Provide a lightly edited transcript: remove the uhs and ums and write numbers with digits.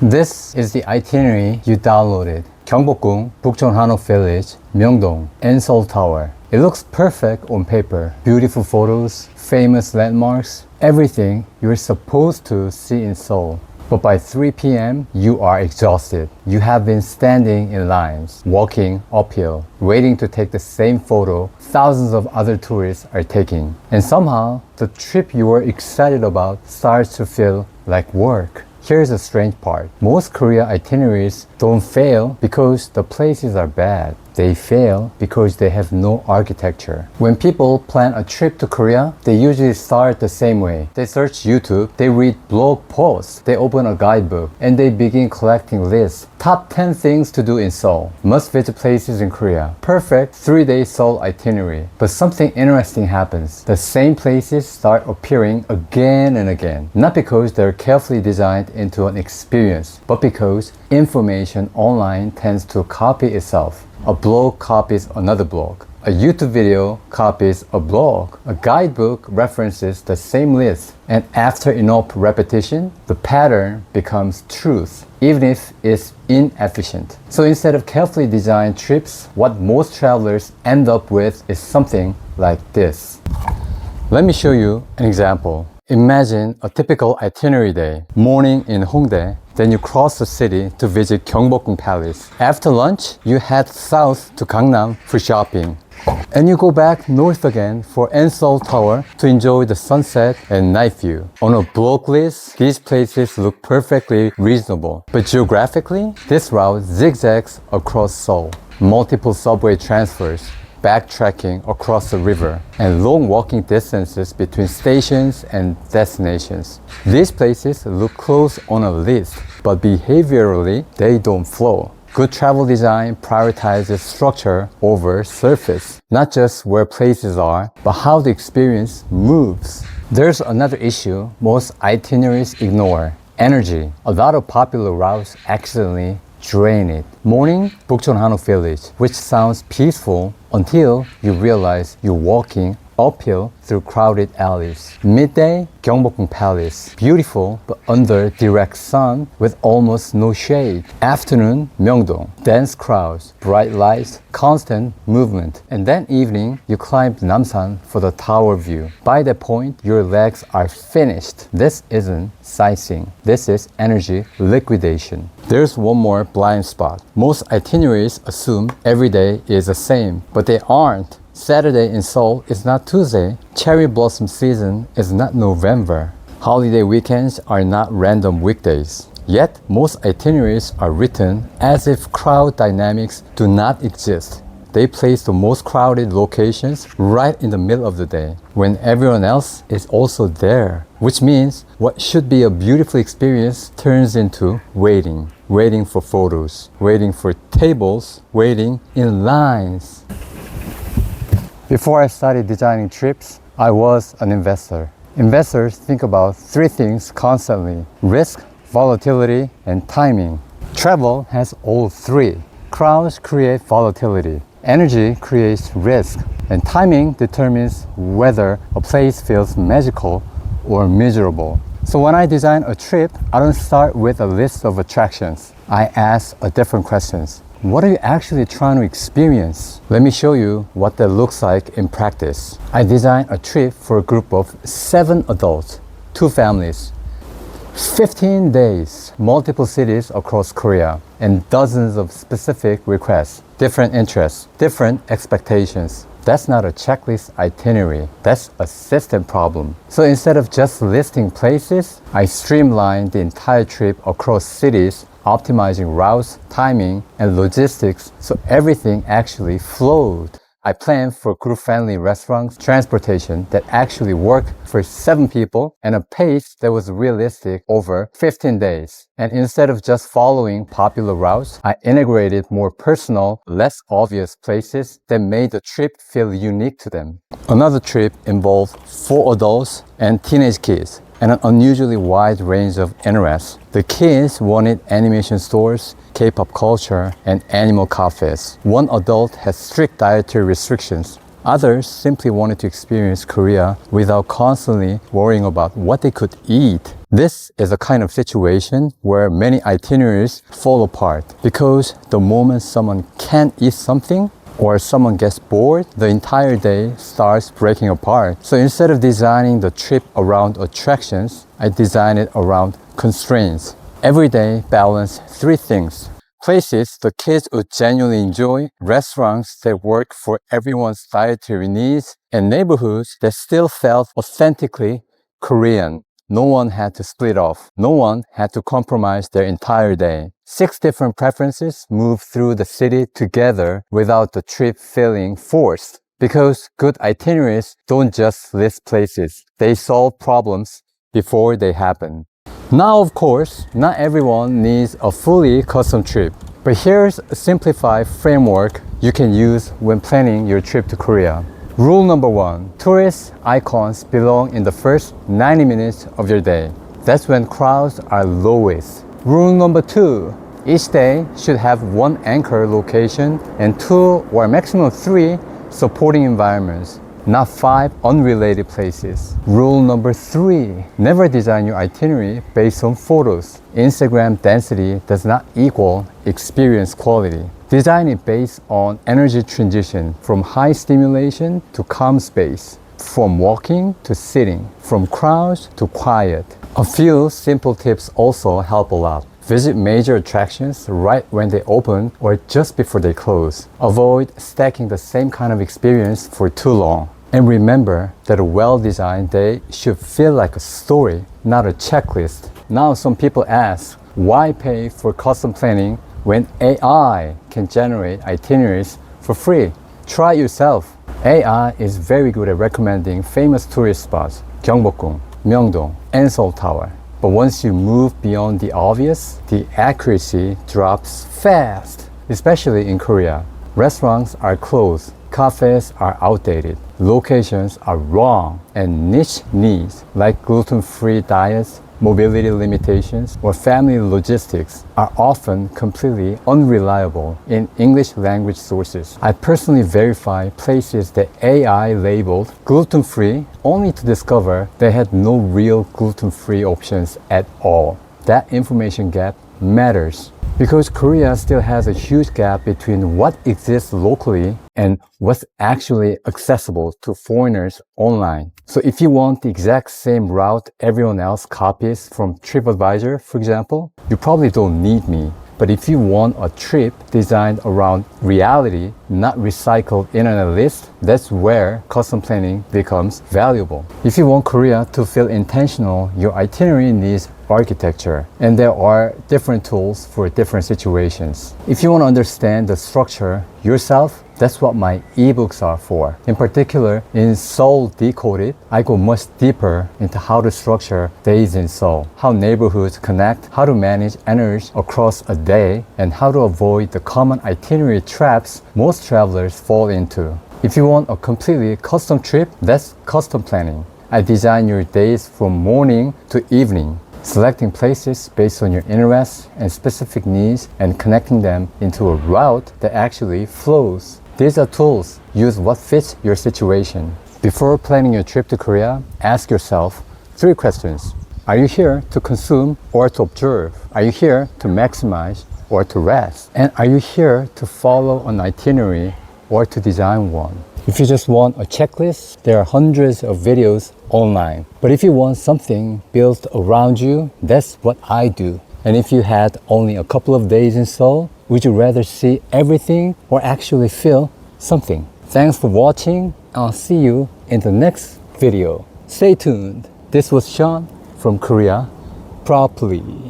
This is the itinerary you downloaded. 경복궁, Bukchon Hanok Village, Myeongdong, and Seoul Tower. It looks perfect on paper. Beautiful photos, famous landmarks, everything you're supposed to see in Seoul. But by 3 p.m., you are exhausted. You have been standing in lines, walking uphill, waiting to take the same photo thousands of other tourists are taking. And somehow, the trip you were excited about starts to feel like work. Here's the strange part. Most Korea itineraries don't fail because the places are bad. They fail because they have no architecture. When people plan a trip to Korea, they usually start the same way. They search YouTube, they read blog posts, they open a guidebook, and they begin collecting lists. Top 10 things to do in Seoul. Must visit places in Korea. Perfect 3-day Seoul itinerary. But something interesting happens. The same places start appearing again and again. Not because they're carefully designed into an experience, but because information online tends to copy itself. A blog copies another blog. A YouTube video copies a blog. A guidebook references the same list. And after enough repetition, the pattern becomes truth, even if it's inefficient. So instead of carefully designed trips, what most travelers end up with is something like this. Let me show you an example. Imagine a typical itinerary day. Morning in Hongdae, then you cross the city to visit Gyeongbokgung Palace. After lunch, you head south to Gangnam for shopping. And you go back north again for Seoul Tower to enjoy the sunset and night view. On a block list, these places look perfectly reasonable. But geographically, this route zigzags across Seoul. Multiple subway transfers, backtracking across the river, and long walking distances between stations and destinations. These places look close on a list, but behaviorally, they don't flow. Good travel design prioritizes structure over surface, not just where places are, but how the experience moves. There's another issue most itineraries ignore: energy. A lot of popular routes accidentally drain it. Morning, Bukchon Hanok Village, which sounds peaceful until you realize you're walking uphill through crowded alleys. Midday, Gyeongbokgung Palace, beautiful but under direct sun with almost no shade. Afternoon, Myeongdong, dense crowds, bright lights, constant movement. And then evening, you climb Namsan for the tower view. By that point, your legs are finished. This isn't sightseeing. This is energy liquidation. There's one more blind spot. Most itineraries assume every day is the same, but they aren't. Saturday in Seoul is not Tuesday. Cherry blossom season is not November. Holiday weekends are not random weekdays. Yet, most itineraries are written as if crowd dynamics do not exist. They place the most crowded locations right in the middle of the day, when everyone else is also there. Which means what should be a beautiful experience turns into waiting. Waiting for photos, waiting for tables, waiting in lines. Before I started designing trips, I was an investor. Investors think about 3 things constantly: risk, volatility, and timing. Travel has all 3. Crowds create volatility, energy creates risk, and timing determines whether a place feels magical or miserable. So when I design a trip, I don't start with a list of attractions. I ask a different questions. What are you actually trying to experience? Let me show you what that looks like in practice. I designed a trip for a group of 7 adults, 2 families, 15 days, multiple cities across Korea, and dozens of specific requests, different interests, different expectations. That's not a checklist itinerary. That's a system problem. So instead of just listing places, I streamlined the entire trip across cities, optimizing routes, timing, and logistics so everything actually flowed. I planned for group-friendly restaurants, transportation that actually worked for 7 people, and a pace that was realistic over 15 days. And instead of just following popular routes, I integrated more personal, less obvious places that made the trip feel unique to them. Another trip involved 4 adults and teenage kids, and an unusually wide range of interests. The kids wanted animation stores, K-pop culture, and animal cafes. One adult had strict dietary restrictions. Others simply wanted to experience Korea without constantly worrying about what they could eat. This is a kind of situation where many itineraries fall apart because the moment someone can't eat something or someone gets bored, the entire day starts breaking apart. So instead of designing the trip around attractions, I design it around constraints. Every day, balance three things. Places the kids would genuinely enjoy, restaurants that work for everyone's dietary needs, and neighborhoods that still felt authentically Korean. No one had to split off. No one had to compromise their entire day. 6 different preferences move through the city together without the trip feeling forced. Because good itineraries don't just list places. They solve problems before they happen. Now, of course, not everyone needs a fully custom trip. But here's a simplified framework you can use when planning your trip to Korea. Rule number 1, tourist icons belong in the first 90 minutes of your day. That's when crowds are lowest. Rule number 2, each day should have 1 anchor location and 2 or maximum 3 supporting environments, not 5 unrelated places. Rule number 3, never design your itinerary based on photos. Instagram density does not equal experience quality. Design it based on energy transition from high stimulation to calm space, from walking to sitting, from crowds to quiet. A few simple tips also help a lot. Visit major attractions right when they open or just before they close. Avoid stacking the same kind of experience for too long. And remember that a well-designed day should feel like a story, not a checklist. Now some people ask, why pay for custom planning when AI can generate itineraries for free? Try it yourself. AI is very good at recommending famous tourist spots, Gyeongbokgung, Myeongdong, and Seoul Tower. But once you move beyond the obvious, the accuracy drops fast, especially in Korea. Restaurants are closed, cafes are outdated, locations are wrong, and niche needs like gluten-free diets, mobility limitations, or family logistics are often completely unreliable in English language sources. I personally verify places that AI labeled gluten-free only to discover they had no real gluten-free options at all. That information gap matters because Korea still has a huge gap between what exists locally and what's actually accessible to foreigners online. So if you want the exact same route everyone else copies from TripAdvisor, for example, you probably don't need me. But if you want a trip designed around reality, not recycled internet list, that's where custom planning becomes valuable. If you want Korea to feel intentional, your itinerary needs architecture, and there are different tools for different situations. If you want to understand the structure yourself, that's what my ebooks are for. In particular, in Seoul Decoded, I go much deeper into how to structure days in Seoul, how neighborhoods connect, how to manage energy across a day, and how to avoid the common itinerary traps most travelers fall into. If you want a completely custom trip, that's custom planning. I design your days from morning to evening, selecting places based on your interests and specific needs and connecting them into a route that actually flows. These are tools. Use what fits your situation. Before planning your trip to Korea, ask yourself 3 questions. Are you here to consume or to observe? Are you here to maximize or to rest? And are you here to follow an itinerary or to design one? If you just want a checklist, there are hundreds of videos online. But if you want something built around you, that's what I do. And if you had only a couple of days in Seoul, would you rather see everything or actually feel something? Thanks for watching. I'll see you in the next video. Stay tuned. This was Sean from Korea Properly.